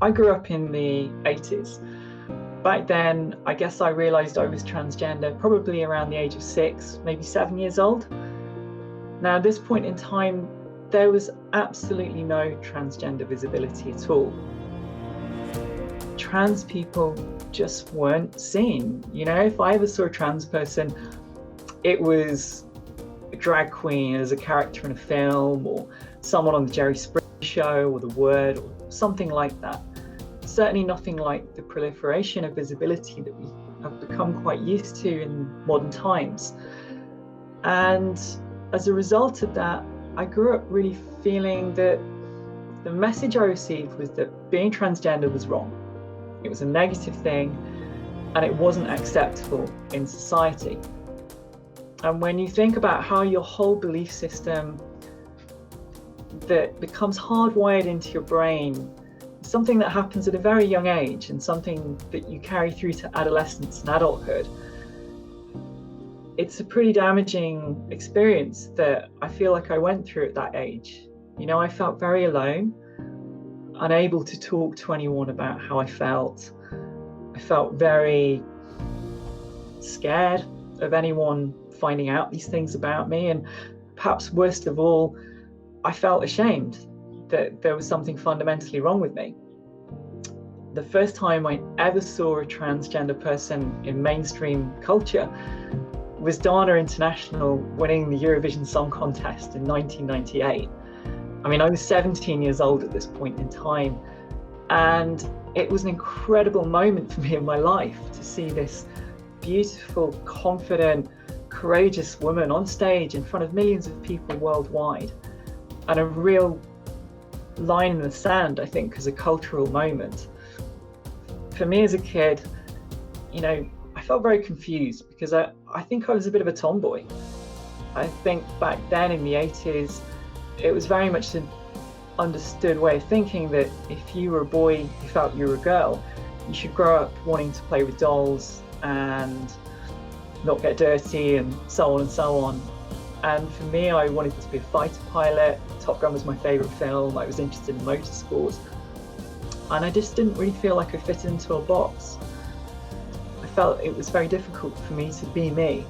I grew up in the 80s. Back then, I guess I realised I was transgender probably around the age of 6, maybe 7 years old. Now, at this point in time, there was absolutely no transgender visibility at all. Trans people just weren't seen. You know, if I ever saw a trans person, it was a drag queen as a character in a film, or someone on the Jerry Springer show, or The Word, or something like that. Certainly nothing like the proliferation of visibility that we have become quite used to in modern times. And as a result of that, I grew up really feeling that the message I received was that being transgender was wrong. It was a negative thing, and it wasn't acceptable in society. And when you think about how your whole belief system that becomes hardwired into your brain, something that happens at a very young age and something that you carry through to adolescence and adulthood, it's a pretty damaging experience that I feel like I went through at that age. You know, I felt very alone, unable to talk to anyone about how I felt. I felt very scared of anyone finding out these things about me, and perhaps worst of all, I felt ashamed that there was something fundamentally wrong with me. The first time I ever saw a transgender person in mainstream culture was Dana International winning the Eurovision Song Contest in 1998. I mean, I was 17 years old at this point in time, and it was an incredible moment for me in my life to see this beautiful, confident, courageous woman on stage in front of millions of people worldwide, and a real line in the sand, I think, as a cultural moment. For me as a kid, you know, I felt very confused because I think I was a bit of a tomboy. I think back then in the 80s, it was very much an understood way of thinking that if you were a boy who felt you were a girl, you should grow up wanting to play with dolls and not get dirty and so on and so on. And for me, I wanted to be a fighter pilot. Top Gun was my favourite film. I was interested in motorsport. And I just didn't really feel like I fit into a box. I felt it was very difficult for me to be me.